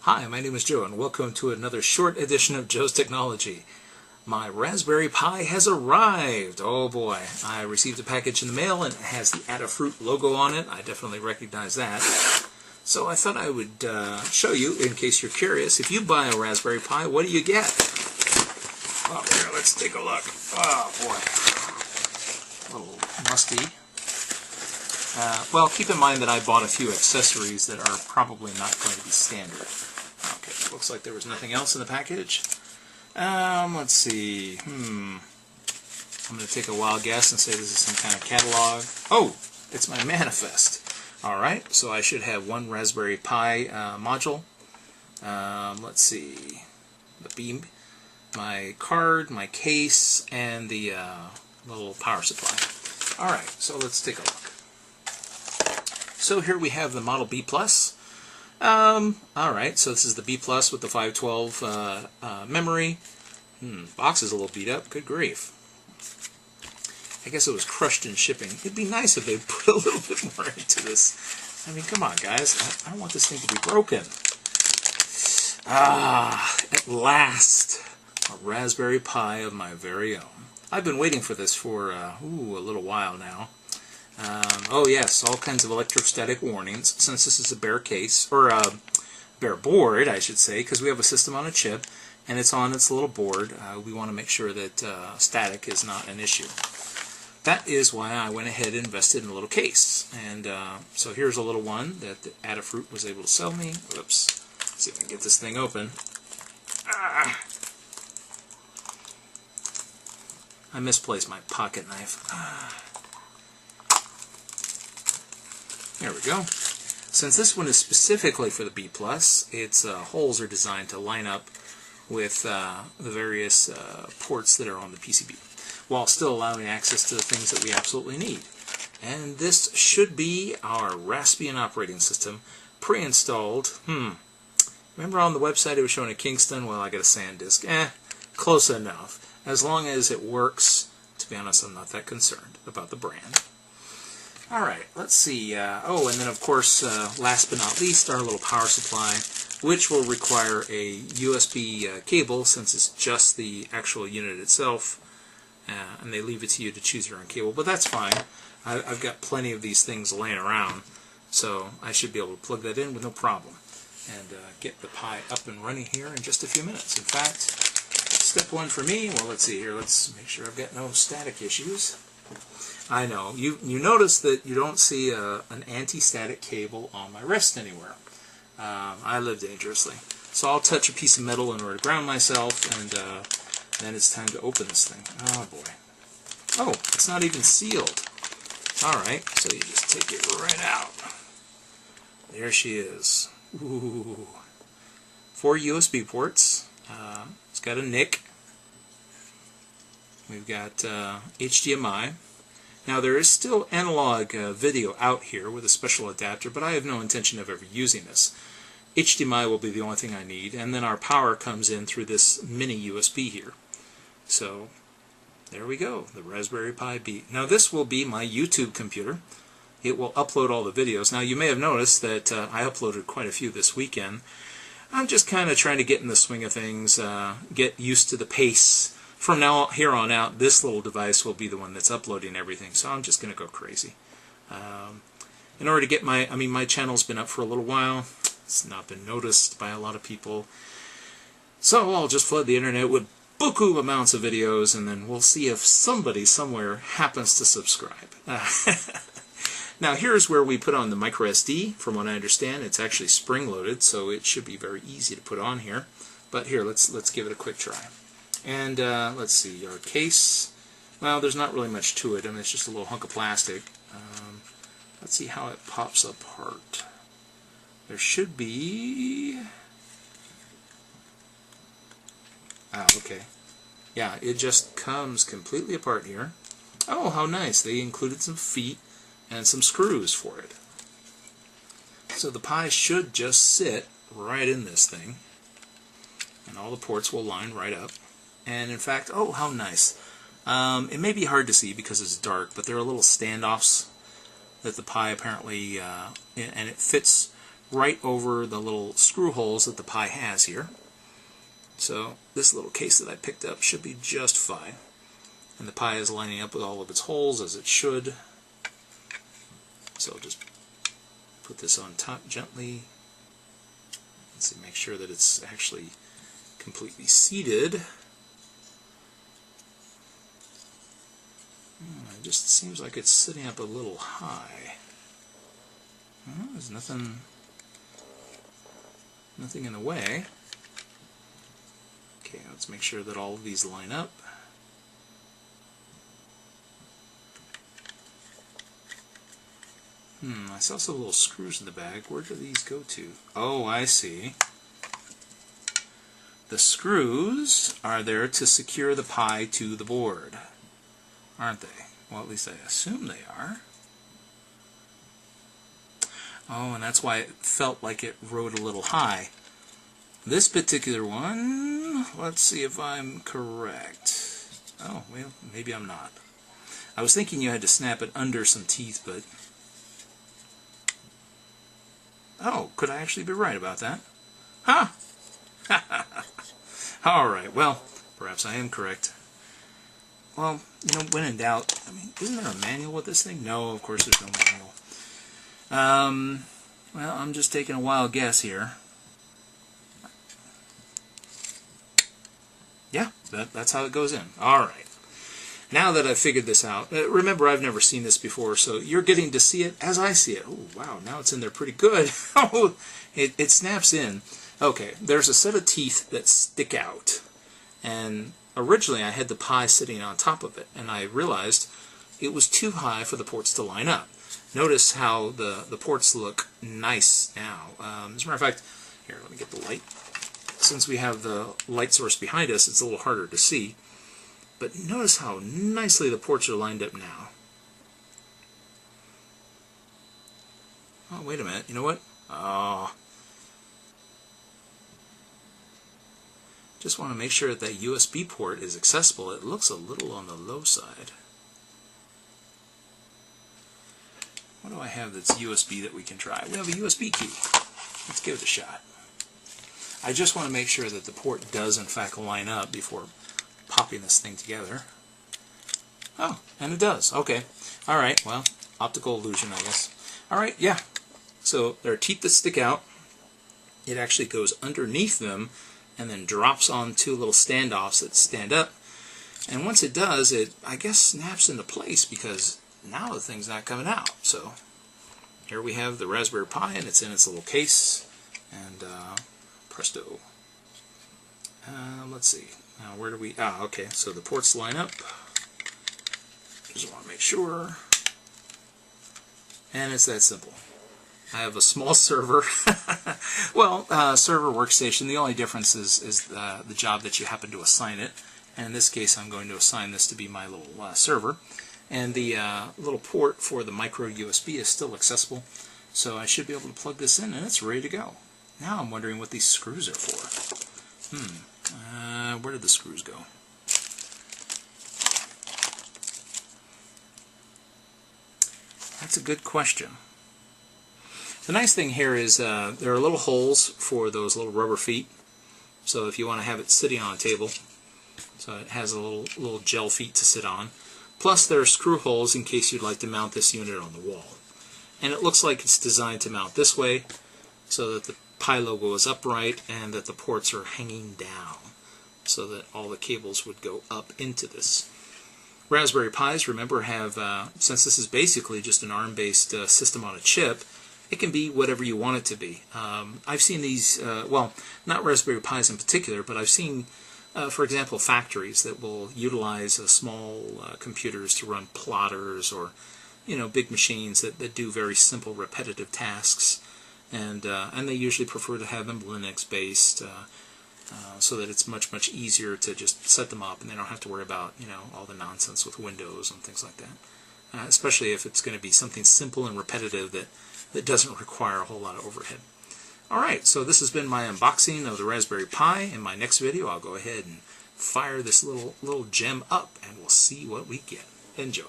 Hi, my name is Joe, and welcome to another short edition of Joe's Technology. My Raspberry Pi has arrived. Oh boy, I received a package in the mail and it has the Adafruit logo on it. I definitely recognize that. So I thought I would show you, in case you're curious, if you buy a Raspberry Pi, what do you get? Oh, here, let's take a look. Oh boy, a little musty. Well, keep in mind that I bought a few accessories that are probably not going to be standard. Okay, looks like there was nothing else in the package. Let's see. I'm going to take a wild guess and say this is some kind of catalog. Oh, it's my manifest. Alright, so I should have one Raspberry Pi module. Let's see. The beam, my card, my case, and the little power supply. Alright, so let's take a look. So here we have the Model B+. Alright, so this is the B+ with the 512 memory. Box is a little beat up. Good grief. I guess it was crushed in shipping. It'd be nice if they put a little bit more into this. I mean, come on, guys. I don't want this thing to be broken. At last, a Raspberry Pi of my very own. I've been waiting for this for a little while now. Oh yes, all kinds of electrostatic warnings, since this is a bare case, or a bare board, I should say, because we have a system on a chip, and it's on its little board. We want to make sure that static is not an issue. That is why I went ahead and invested in a little case. And so here's a little one that the Adafruit was able to sell me. Whoops. Let's see if I can get this thing open. I misplaced my pocket knife. There we go. Since this one is specifically for the B+, its holes are designed to line up with the various ports that are on the PCB, while still allowing access to the things that we absolutely need. And this should be our Raspbian operating system, pre-installed. Remember on the website it was showing a Kingston? Well, I got a SanDisk. Close enough. As long as it works, to be honest, I'm not that concerned about the brand. Alright, let's see. Oh, and then of course, last but not least, our little power supply, which will require a USB cable, since it's just the actual unit itself, and they leave it to you to choose your own cable, but that's fine. I've got plenty of these things laying around, so I should be able to plug that in with no problem, and get the Pi up and running here in just a few minutes. In fact, step one for me, well, let's see here, let's make sure I've got no static issues. I know, you notice that you don't see an anti-static cable on my wrist anywhere. I live dangerously. So I'll touch a piece of metal in order to ground myself, and then it's time to open this thing. Oh boy. Oh, it's not even sealed. Alright, so you just take it right out. There she is. Ooh. 4 USB ports. It's got a NIC. We've got HDMI. Now there is still analog video out here with a special adapter, but I have no intention of ever using this. HDMI will be the only thing I need, and then our power comes in through this mini USB here. So there we go, the Raspberry Pi B. Now this will be my YouTube computer. It will upload all the videos. Now you may have noticed that I uploaded quite a few this weekend. I'm just kind of trying to get in the swing of things, get used to the pace. From here on out, this little device will be the one that's uploading everything, so I'm just going to go crazy. In order to get my channel's been up for a little while. It's not been noticed by a lot of people. So I'll just flood the internet with buku amounts of videos, and then we'll see if somebody somewhere happens to subscribe. Now here's where we put on the micro SD. From what I understand, it's actually spring-loaded, so it should be very easy to put on here. But here, let's give it a quick try. And let's see, our case, well, there's not really much to it. I mean, it's just a little hunk of plastic. Let's see how it pops apart. There should be... okay. Yeah, it just comes completely apart here. Oh, how nice. They included some feet and some screws for it. So the Pi should just sit right in this thing, and all the ports will line right up. And in fact, oh, how nice. It may be hard to see because it's dark, but there are little standoffs that the Pi apparently, and it fits right over the little screw holes that the Pi has here. So this little case that I picked up should be just fine. And the Pi is lining up with all of its holes as it should. So I'll just put this on top gently. Let's see, make sure that it's actually completely seated. It just seems like it's sitting up a little high. There's nothing in the way. Okay, let's make sure that all of these line up. I saw some little screws in the bag. Where do these go to? Oh, I see. The screws are there to secure the Pi to the board, aren't they? Well, at least I assume they are. Oh, and that's why it felt like it rode a little high. This particular one, let's see if I'm correct. Oh, well, maybe I'm not. I was thinking you had to snap it under some teeth, but... Oh, could I actually be right about that? Huh! Alright, well, perhaps I am correct. Well, you know, when in doubt, I mean, isn't there a manual with this thing? No, of course there's no manual. Well, I'm just taking a wild guess here. Yeah, that's how it goes in. Alright. Now that I've figured this out, remember I've never seen this before, so you're getting to see it as I see it. Oh, wow, now it's in there pretty good. it snaps in. Okay, there's a set of teeth that stick out. And originally I had the Pi sitting on top of it, and I realized it was too high for the ports to line up. Notice how the ports look nice now. As a matter of fact, here, let me get the light. Since we have the light source behind us, it's a little harder to see. But notice how nicely the ports are lined up now. Oh, wait a minute. You know what? Oh. Just want to make sure that USB port is accessible. It looks a little on the low side. What do I have that's USB that we can try? We have a USB key. Let's give it a shot. I just want to make sure that the port does in fact line up before popping this thing together. Oh, and it does. Okay. Alright, well, optical illusion, I guess. Alright, yeah. So there are teeth that stick out. It actually goes underneath them and then drops on two little standoffs that stand up. And once it does, it, I guess, snaps into place because now the thing's not coming out. So here we have the Raspberry Pi, and it's in its little case. And presto. Let's see. Now where do we... Ah, okay. So the ports line up. Just want to make sure. And it's that simple. I have a small server. Well, server workstation. The only difference is the job that you happen to assign it. And in this case, I'm going to assign this to be my little server. And the little port for the micro USB is still accessible. So I should be able to plug this in, and it's ready to go. Now I'm wondering what these screws are for. Where did the screws go? That's a good question. The nice thing here is there are little holes for those little rubber feet. So if you want to have it sitting on a table, so it has a little gel feet to sit on. Plus there are screw holes in case you'd like to mount this unit on the wall. And it looks like it's designed to mount this way so that the Pi logo is upright and that the ports are hanging down so that all the cables would go up into this. Raspberry Pis, remember, have, since this is basically just an ARM-based system on a chip, it can be whatever you want it to be. I've seen these, well, not Raspberry Pis in particular, but I've seen, for example, factories that will utilize small computers to run plotters or, you know, big machines that do very simple repetitive tasks. And they usually prefer to have them Linux-based so that it's much easier to just set them up and they don't have to worry about, you know, all the nonsense with Windows and things like that. Especially if it's going to be something simple and repetitive that doesn't require a whole lot of overhead. Alright, so this has been my unboxing of the Raspberry Pi. In my next video, I'll go ahead and fire this little gem up and we'll see what we get. Enjoy.